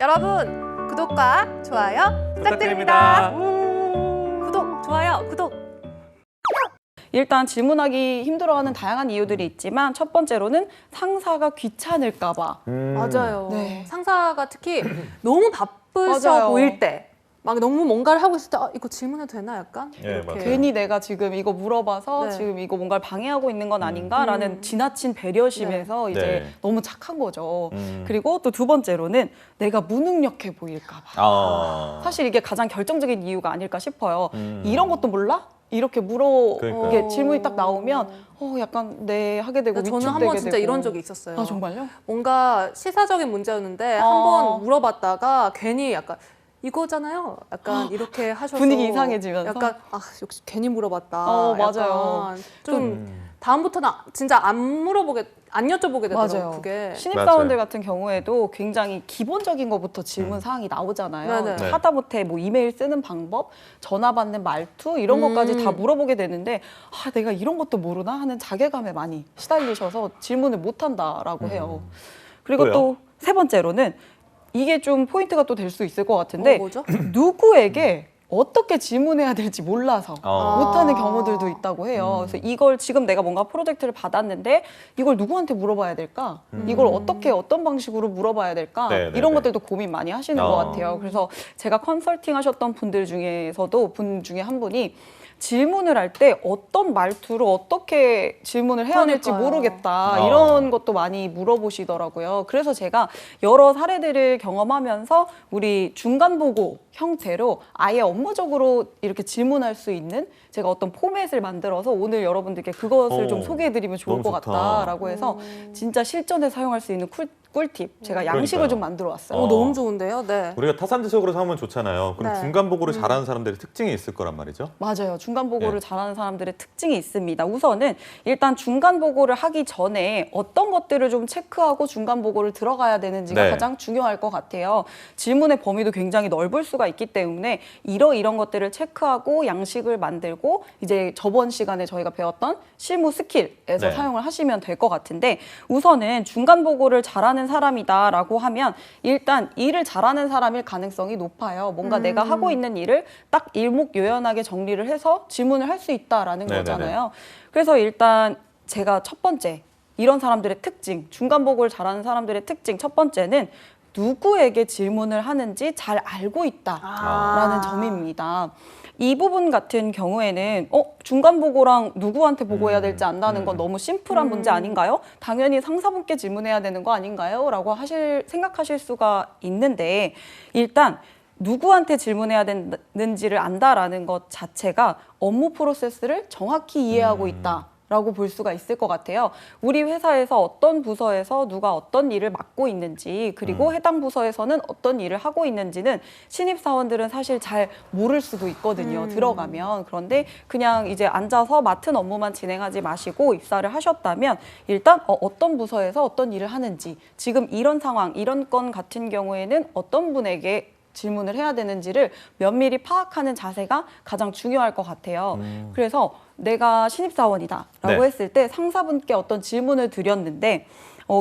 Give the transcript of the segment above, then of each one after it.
여러분 구독과 좋아요 부탁드립니다. 구독, 좋아요, 구독. 일단 질문하기 힘들어하는 다양한 이유들이 있지만 첫 번째로는 상사가 귀찮을까 봐. 맞아요. 네. 상사가 특히 너무 바쁘셔 맞아요. 보일 때 막 너무 뭔가를 하고 있을 때 이거 질문해도 되나 약간? 예, 이렇게. 맞아요. 괜히 내가 지금 이거 물어봐서 네. 지금 이거 뭔가를 방해하고 있는 건 아닌가라는 지나친 배려심에서 이제 네. 너무 착한 거죠. 그리고 또 두 번째로는 내가 무능력해 보일까 봐. 사실 이게 가장 결정적인 이유가 아닐까 싶어요. 이런 것도 몰라? 이렇게 그러니까요. 이게 질문이 딱 나오면 약간 하게 되고 저는 위축되게 한번 진짜 되고. 이런 적이 있었어요. 아 정말요? 뭔가 시사적인 문제였는데 아. 한번 물어봤다가 괜히 약간 이거잖아요. 약간 이렇게 하셔서 분위기 이상해지면서? 약간 역시 괜히 물어봤다. 맞아요. 약간 좀 다음부터는 진짜 안 여쭤보게 되더라고요. 맞아요. 그게. 신입사원들 같은 경우에도 굉장히 기본적인 것부터 질문 사항이 나오잖아요. 네네. 네. 하다못해 뭐 이메일 쓰는 방법, 전화 받는 말투 이런 것까지 다 물어보게 되는데 내가 이런 것도 모르나 하는 자괴감에 많이 시달리셔서 질문을 못 한다라고 해요. 그리고 또요? 또 세 번째로는 이게 좀 포인트가 또 될 수 있을 것 같은데 뭐죠? 누구에게 어떻게 질문해야 될지 몰라서 못하는 아. 경우들도 있다고 해요. 그래서 이걸 지금 내가 뭔가 프로젝트를 받았는데 이걸 누구한테 물어봐야 될까? 이걸 어떤 방식으로 물어봐야 될까? 네네네. 이런 것들도 고민 많이 하시는 것 아. 같아요. 그래서 제가 컨설팅 하셨던 분들 중에서도 분 중에 한 분이 질문을 할 때 어떤 말투로 어떻게 질문을 해야 될지 그러니까요. 모르겠다. 이런 것도 많이 물어보시더라고요. 그래서 제가 여러 사례들을 경험하면서 우리 중간 보고 형태로 아예 업무적으로 이렇게 질문할 수 있는 제가 어떤 포맷을 만들어서 오늘 여러분들께 그것을 좀 소개해드리면 좋을 너무 것 좋다. 같다라고 해서 진짜 실전에 사용할 수 있는 꿀팁 제가 양식을 그러니까요. 좀 만들어 왔어요. 너무 좋은데요. 네. 우리가 타산지석으로 삼으면 좋잖아요. 그럼 네. 중간 보고를 잘하는 사람들의 특징이 있을 거란 말이죠. 맞아요. 중간 보고를 네. 잘하는 사람들의 특징이 있습니다. 우선은 일단 중간 보고를 하기 전에 어떤 것들을 좀 체크하고 중간 보고를 들어가야 되는지가 네. 가장 중요할 것 같아요. 질문의 범위도 굉장히 넓을 수가 있기 때문에 이런 것들을 체크하고 양식을 만들고 이제 저번 시간에 저희가 배웠던 실무 스킬에서 네. 사용을 하시면 될 것 같은데 우선은 중간 보고를 잘하는 사람이다라고 하면 일단 일을 잘하는 사람일 가능성이 높아요. 뭔가 내가 하고 있는 일을 딱 일목요연하게 정리를 해서 질문을 할 수 있다라는 네네네. 거잖아요. 그래서 일단 제가 첫 번째 이런 사람들의 특징, 중간 보고를 잘하는 사람들의 특징 첫 번째는 누구에게 질문을 하는지 잘 알고 있다라는 점입니다. 이 부분 같은 경우에는 중간 보고랑 누구한테 보고해야 될지 안다는 건 너무 심플한 문제 아닌가요? 당연히 상사분께 질문해야 되는 거 아닌가요? 라고 생각하실 수가 있는데 일단 누구한테 질문해야 되는지를 안다라는 것 자체가 업무 프로세스를 정확히 이해하고 있다라고 볼 수가 있을 것 같아요. 우리 회사에서 어떤 부서에서 누가 어떤 일을 맡고 있는지 그리고 해당 부서에서는 어떤 일을 하고 있는지는 신입사원들은 사실 잘 모를 수도 있거든요. 들어가면. 그런데 그냥 이제 앉아서 맡은 업무만 진행하지 마시고 입사를 하셨다면 일단 어떤 부서에서 어떤 일을 하는지 지금 이런 상황, 이런 건 같은 경우에는 어떤 분에게 질문을 해야 되는지를 면밀히 파악하는 자세가 가장 중요할 것 같아요. 그래서 내가 신입사원이다라고 네. 했을 때 상사분께 어떤 질문을 드렸는데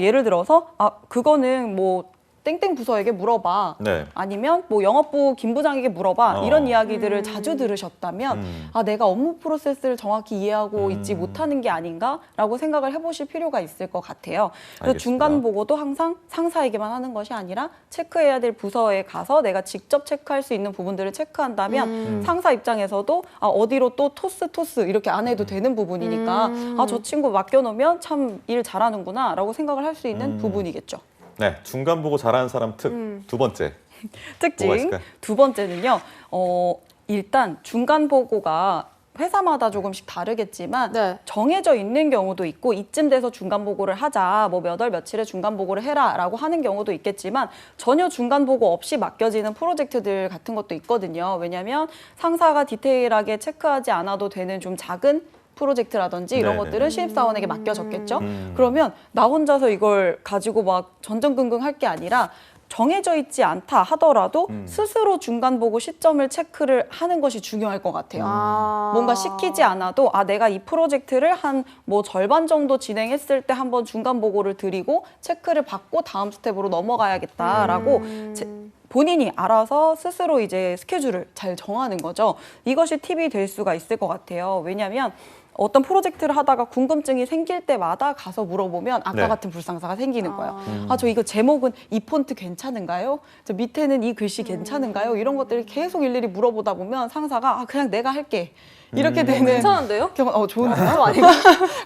예를 들어서 그거는 뭐 땡땡 부서에게 물어봐. 네. 아니면 뭐 영업부 김 부장에게 물어봐. 이런 이야기들을 자주 들으셨다면 내가 업무 프로세스를 정확히 이해하고 있지 못하는 게 아닌가라고 생각을 해보실 필요가 있을 것 같아요. 그래서 알겠습니다. 중간 보고도 항상 상사에게만 하는 것이 아니라 체크해야 될 부서에 가서 내가 직접 체크할 수 있는 부분들을 체크한다면 상사 입장에서도 어디로 또 토스 이렇게 안 해도 되는 부분이니까 저 친구 맡겨놓으면 참 일 잘하는구나 라고 생각을 할 수 있는 부분이겠죠. 네, 중간 보고 잘하는 사람 두 번째. 뭐가 특징 있을까요? 두 번째는요. 일단 중간 보고가 회사마다 조금씩 다르겠지만 네. 정해져 있는 경우도 있고 이쯤 돼서 중간 보고를 하자 뭐 몇 월 며칠에 중간 보고를 해라라고 하는 경우도 있겠지만 전혀 중간 보고 없이 맡겨지는 프로젝트들 같은 것도 있거든요. 왜냐하면 상사가 디테일하게 체크하지 않아도 되는 좀 작은 프로젝트라든지 이런 네네. 것들은 신입사원에게 맡겨졌겠죠. 그러면 나 혼자서 이걸 가지고 막 전전긍긍 할 게 아니라 정해져 있지 않다 하더라도 스스로 중간 보고 시점을 체크를 하는 것이 중요할 것 같아요. 뭔가 시키지 않아도 내가 이 프로젝트를 한 뭐 절반 정도 진행했을 때 한번 중간 보고를 드리고 체크를 받고 다음 스텝으로 넘어가야겠다라고 본인이 알아서 스스로 이제 스케줄을 잘 정하는 거죠. 이것이 팁이 될 수가 있을 것 같아요. 왜냐하면 어떤 프로젝트를 하다가 궁금증이 생길 때마다 가서 물어보면 아까 네. 같은 불상사가 생기는 거예요. 저 이거 제목은 이 폰트 괜찮은가요? 저 밑에는 이 글씨 괜찮은가요? 이런 것들을 계속 일일이 물어보다 보면 상사가 그냥 내가 할게. 이렇게 되는 괜찮은데요? 경우 좋은데요? 아니고.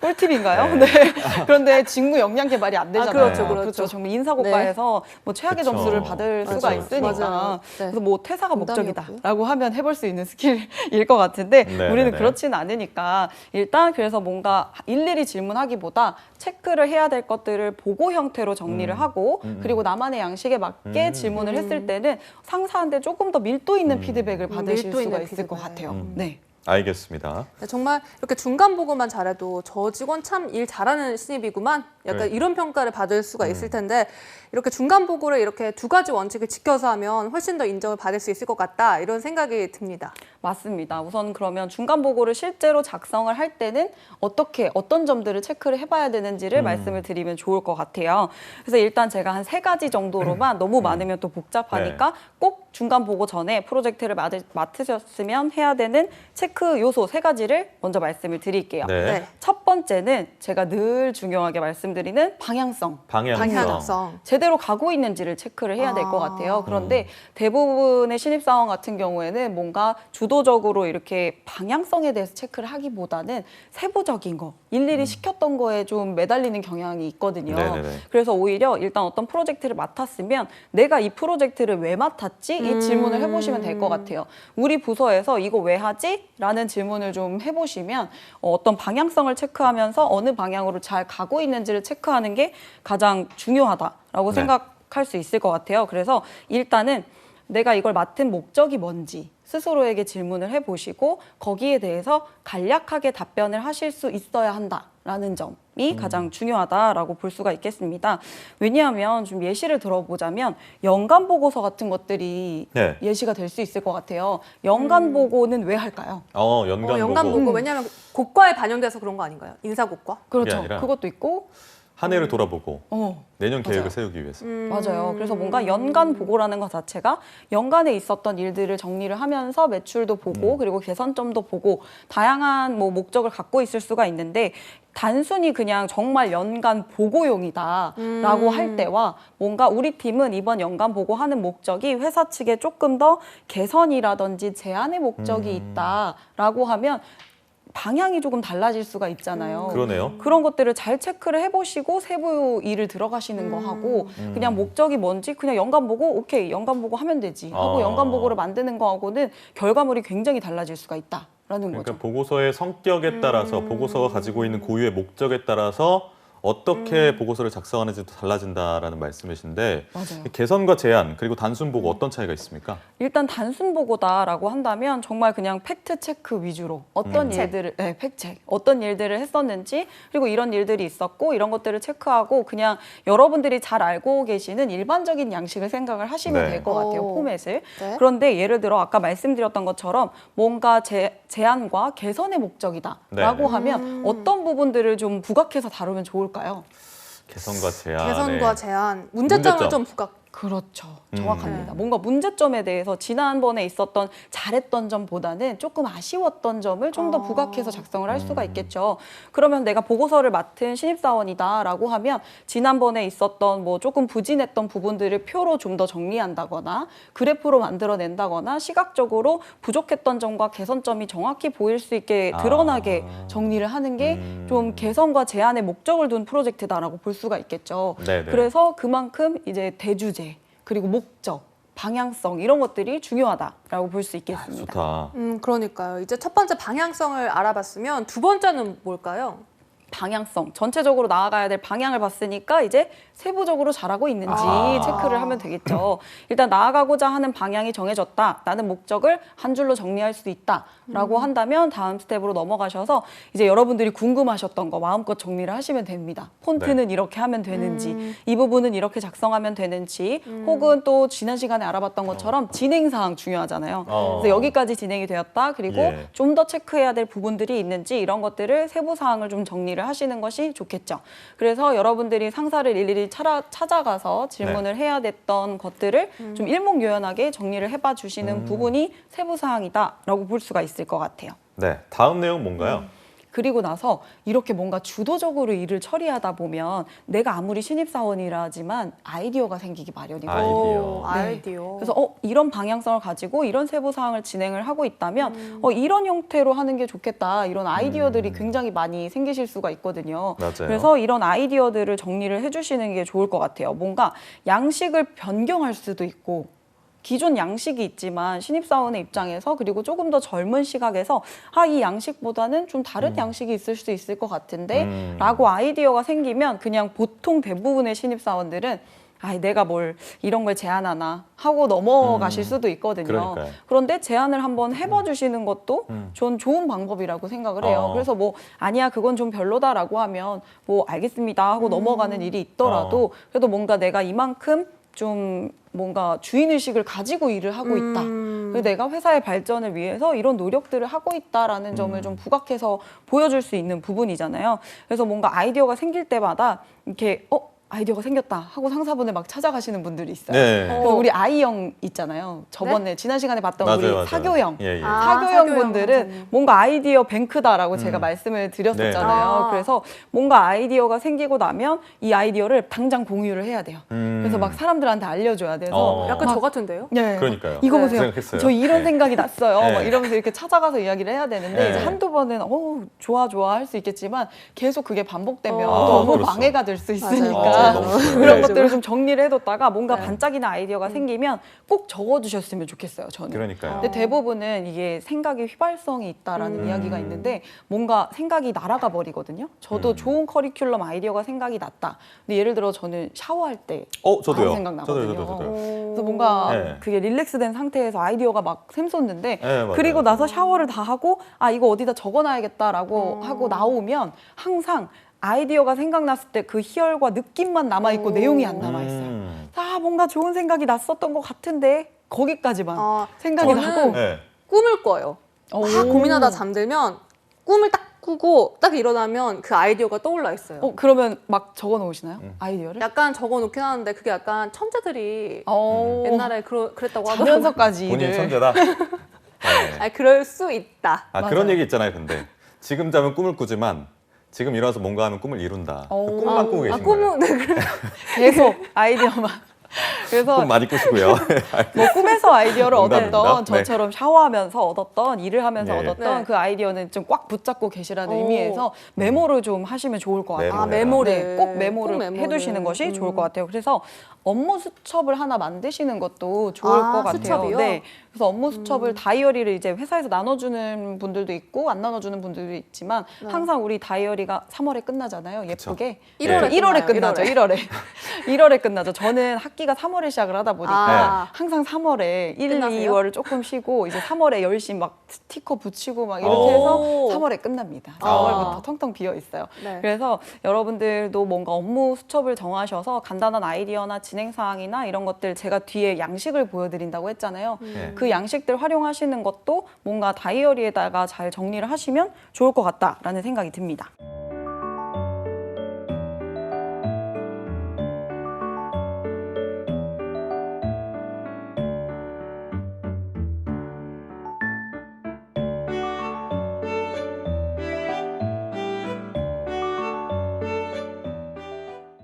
꿀팁인가요? 네. 네. 그런데 직무 역량 개발이 안 되잖아요. 그렇죠. 정말 인사고과에서 뭐 최악의 그쵸. 점수를 받을 수가 맞아요. 있으니까. 맞아요. 네. 그래서 뭐 퇴사가 농담이었고요. 목적이다라고 하면 해볼 수 있는 스킬일 것 같은데 네, 우리는 네, 네. 그렇지는 않으니까 일단 그래서 뭔가 일일이 질문하기보다 체크를 해야 될 것들을 보고 형태로 정리를 하고 그리고 나만의 양식에 맞게 질문을 했을 때는 상사한테 조금 더 밀도 있는 피드백을 받으실 밀도 수가 있는 있을 것 피드백. 같아요. 네. 알겠습니다. 네, 정말 이렇게 중간 보고만 잘해도 저 직원 참 일 잘하는 신입이구만. 약간 네. 이런 평가를 받을 수가 있을 텐데 이렇게 중간 보고를 이렇게 두 가지 원칙을 지켜서 하면 훨씬 더 인정을 받을 수 있을 것 같다. 이런 생각이 듭니다. 맞습니다. 우선 그러면 중간 보고를 실제로 작성을 할 때는 어떤 점들을 체크를 해봐야 되는지를 말씀을 드리면 좋을 것 같아요. 그래서 일단 제가 한 3가지 정도로만 너무 많으면 또 복잡하니까 꼭 중간 보고 전에 프로젝트를 맡으셨으면 해야 되는 체크 요소 3가지를 먼저 말씀을 드릴게요. 네. 네. 첫 번째는 제가 늘 중요하게 말씀드리는 방향성. 방향성. 제대로 가고 있는지를 체크를 해야 될 것 같아요. 그런데 대부분의 신입사원 같은 경우에는 뭔가 주도적으로 이렇게 방향성에 대해서 체크를 하기보다는 세부적인 거, 일일이 시켰던 거에 좀 매달리는 경향이 있거든요. 네네네. 그래서 오히려 일단 어떤 프로젝트를 맡았으면 내가 이 프로젝트를 왜 맡았지? 이 질문을 해보시면 될 것 같아요. 우리 부서에서 이거 왜 하지? 라는 질문을 좀 해보시면 어떤 방향성을 체크하면서 어느 방향으로 잘 가고 있는지를 체크하는 게 가장 중요하다라고 네. 생각할 수 있을 것 같아요. 그래서 일단은 내가 이걸 맡은 목적이 뭔지 스스로에게 질문을 해보시고 거기에 대해서 간략하게 답변을 하실 수 있어야 한다라는 점이 가장 중요하다라고 볼 수가 있겠습니다. 왜냐하면 좀 예시를 들어보자면 연간 보고서 같은 것들이 네. 예시가 될 수 있을 것 같아요. 연간 보고는 왜 할까요? 연간 보고. 왜냐하면 고과에 반영돼서 그런 거 아닌가요? 인사고과? 그렇죠. 아니라 그것도 있고 한 해를 돌아보고 내년 계획을 맞아요. 세우기 위해서. 맞아요. 그래서 뭔가 연간 보고라는 것 자체가 연간에 있었던 일들을 정리를 하면서 매출도 보고 그리고 개선점도 보고 다양한 뭐 목적을 갖고 있을 수가 있는데 단순히 그냥 정말 연간 보고용이다라고 할 때와 뭔가 우리 팀은 이번 연간 보고하는 목적이 회사 측에 조금 더 개선이라든지 제안의 목적이 있다라고 하면 방향이 조금 달라질 수가 있잖아요. 그러네요. 그런 것들을 잘 체크를 해보시고 세부 일을 들어가시는 거 하고 그냥 목적이 뭔지 그냥 연간 보고 오케이 연간 보고 하면 되지 하고 연간 보고를 만드는 거하고는 결과물이 굉장히 달라질 수가 있다라는 그러니까 거죠. 보고서의 성격에 따라서 보고서가 가지고 있는 고유의 목적에 따라서 어떻게 보고서를 작성하는지도 달라진다라는 말씀이신데 맞아요. 개선과 제안 그리고 단순 보고 어떤 차이가 있습니까? 일단 단순 보고다라고 한다면 정말 그냥 팩트 체크 위주로 어떤 일들을 팩트 어떤 일들을 했었는지 그리고 이런 일들이 있었고 이런 것들을 체크하고 그냥 여러분들이 잘 알고 계시는 일반적인 양식을 생각을 하시면 네. 될 것 같아요. 오. 포맷을. 네. 그런데 예를 들어 아까 말씀드렸던 것처럼 뭔가 제안과 개선의 목적이다라고 네. 하면 어떤 부분들을 좀 부각해서 다루면 좋을까요? 개선과 제안. 개선과 제안. 문제점을 문제점. 좀 부각. 그렇죠. 정확합니다. 뭔가 문제점에 대해서 지난번에 있었던 잘했던 점보다는 조금 아쉬웠던 점을 좀 더 부각해서 작성을 할 수가 있겠죠. 그러면 내가 보고서를 맡은 신입사원이다라고 하면 지난번에 있었던 뭐 조금 부진했던 부분들을 표로 좀 더 정리한다거나 그래프로 만들어낸다거나 시각적으로 부족했던 점과 개선점이 정확히 보일 수 있게 드러나게 정리를 하는 게 좀 개선과 제안의 목적을 둔 프로젝트다라고 볼 수가 있겠죠. 네네. 그래서 그만큼 이제 대주제 그리고 목적, 방향성 이런 것들이 중요하다라고 볼 수 있겠습니다. 좋다. 그러니까요. 이제 첫 번째 방향성을 알아봤으면 두 번째는 뭘까요? 방향성, 전체적으로 나아가야 될 방향을 봤으니까 이제 세부적으로 잘하고 있는지 체크를 하면 되겠죠. 일단 나아가고자 하는 방향이 정해졌다. 나는 목적을 한 줄로 정리할 수 있다라고 한다면 다음 스텝으로 넘어가셔서 이제 여러분들이 궁금하셨던 거 마음껏 정리를 하시면 됩니다. 폰트는 이렇게 하면 되는지, 이 부분은 이렇게 작성하면 되는지, 혹은 또 지난 시간에 알아봤던 것처럼 진행사항 중요하잖아요. 그래서 여기까지 진행이 되었다. 그리고 예. 좀 더 체크해야 될 부분들이 있는지 이런 것들을 세부 사항을 좀 정리를 정리를 하시는 것이 좋겠죠. 그래서 여러분들이 상사를 일일이 찾아가서 질문을 해야 됐던 것들을 좀 일목요연하게 정리를 해봐 주시는 부분이 세부사항이다라고 볼 수가 있을 것 같아요. 네, 다음 내용 뭔가요? 그리고 나서 이렇게 뭔가 주도적으로 일을 처리하다 보면 내가 아무리 신입사원이라지만 아이디어가 생기기 마련이고 아이디어. 아이디어. 그래서 이런 방향성을 가지고 이런 세부사항을 진행을 하고 있다면 이런 형태로 하는 게 좋겠다. 이런 아이디어들이 굉장히 많이 생기실 수가 있거든요. 맞아요. 그래서 이런 아이디어들을 정리를 해주시는 게 좋을 것 같아요. 뭔가 양식을 변경할 수도 있고 기존 양식이 있지만 신입사원의 입장에서 그리고 조금 더 젊은 시각에서 이 양식보다는 좀 다른 양식이 있을 수 있을 것 같은데 라고 아이디어가 생기면 그냥 보통 대부분의 신입사원들은 내가 뭘 이런 걸 제안하나 하고 넘어가실 수도 있거든요. 그러니까요. 그런데 제안을 한번 해봐 주시는 것도 전 좋은 방법이라고 생각을 해요. 그래서 뭐 아니야 그건 좀 별로다라고 하면 뭐 알겠습니다 하고 넘어가는 일이 있더라도 그래도 뭔가 내가 이만큼 좀 뭔가 주인의식을 가지고 일을 하고 있다. 그리고 내가 회사의 발전을 위해서 이런 노력들을 하고 있다라는 점을 좀 부각해서 보여줄 수 있는 부분이잖아요. 그래서 뭔가 아이디어가 생길 때마다 이렇게 아이디어가 생겼다 하고 상사분을 막 찾아가시는 분들이 있어요. 네. 그래서 우리 아이형 있잖아요. 저번에 지난 시간에 봤던 맞아요, 우리 맞아요. 사교형. 예, 예. 사교형 사교형 분들은 원장님. 뭔가 아이디어 뱅크다라고 제가 말씀을 드렸었잖아요. 네. 그래서 뭔가 아이디어가 생기고 나면 이 아이디어를 당장 공유를 해야 돼요. 그래서 막 사람들한테 알려줘야 돼서 약간 저 같은데요? 네. 그러니까요. 이거 네. 보세요. 생각했어요. 저 이런 네. 생각이 났어요. 네. 막 이러면서 이렇게 찾아가서 이야기를 해야 되는데 네. 이제 한두 번은 좋아 할 수 있겠지만 계속 그게 반복되면 아, 너무 그렇죠. 방해가 될 수 있으니까 너무 싫어요. 그런 네. 것들을 좀 정리를 해뒀다가 뭔가 네. 반짝이는 아이디어가 생기면 꼭 적어두셨으면 좋겠어요. 저는. 그러니까요. 근데 대부분은 이게 생각의 휘발성이 있다라는 이야기가 있는데 뭔가 생각이 날아가 버리거든요. 저도 좋은 커리큘럼 아이디어가 생각이 났다. 근데 예를 들어 저는 샤워할 때 저도요. 바로 생각나거든요. 저도요. 그래서 뭔가 네. 그게 릴렉스된 상태에서 아이디어가 막 샘솟는데 네, 맞아요. 그리고 나서 샤워를 다 하고 이거 어디다 적어놔야겠다라고 하고 나오면 항상 아이디어가 생각났을 때 그 희열과 느낌만 남아있고 내용이 안 남아있어요. 뭔가 좋은 생각이 났었던 것 같은데 거기까지만 생각이 저는 나고 네. 꿈을 꿔요. 막 고민하다 잠들면 꿈을 딱 꾸고 딱 일어나면 그 아이디어가 떠올라 있어요. 그러면 막 적어 놓으시나요? 아이디어를? 약간 적어 놓긴 하는데 그게 약간 천재들이 옛날에 그랬다고 하더라고요. 자면서까지 본인 일을. 천재다. 네. 아니, 그럴 수 있다. 그런 맞아요. 얘기 있잖아요. 근데 지금 자면 꿈을 꾸지만 지금 일어나서 뭔가 하면 꿈을 이룬다. 그 오. 꿈만 꾸고 계신 거예요. 꿈은 네, 그래. 계속 아이디어만. 그래서 꿈 많이 꾸시고요. 뭐 꿈에서 아이디어를 농담입니다. 얻었던 네. 저처럼 샤워하면서 얻었던 일을 하면서 네. 얻었던 네. 그 아이디어는 좀 꽉 붙잡고 계시라는 오. 의미에서 메모를 좀 하시면 좋을 것 같아요. 메모를 해라. 네, 꼭 메모를 꼭 메모를. 해두시는 것이 좋을 것 같아요. 그래서 업무 수첩을 하나 만드시는 것도 좋을 것 같아요. 수첩이요? 네. 그래서 업무 수첩을 다이어리를 이제 회사에서 나눠주는 분들도 있고 안 나눠주는 분들도 있지만 항상 우리 다이어리가 3월에 끝나잖아요. 예쁘게. 1월에 1월에 끝나요, 끝나죠. 1월에 끝나죠. 저는 학기가 3월에 시작을 하다 보니까 항상 3월에 1, 끝나세요? 2월을 조금 쉬고 이제 3월에 열심히 막 스티커 붙이고 막 이렇게 해서 3월에 끝납니다. 4월부터 텅텅 비어 있어요. 네. 그래서 여러분들도 뭔가 업무 수첩을 정하셔서 간단한 아이디어나 진행 사항이나 이런 것들 제가 뒤에 양식을 보여드린다고 했잖아요. 그 양식들 활용하시는 것도 뭔가 다이어리에다가 잘 정리를 하시면 좋을 것 같다라는 생각이 듭니다.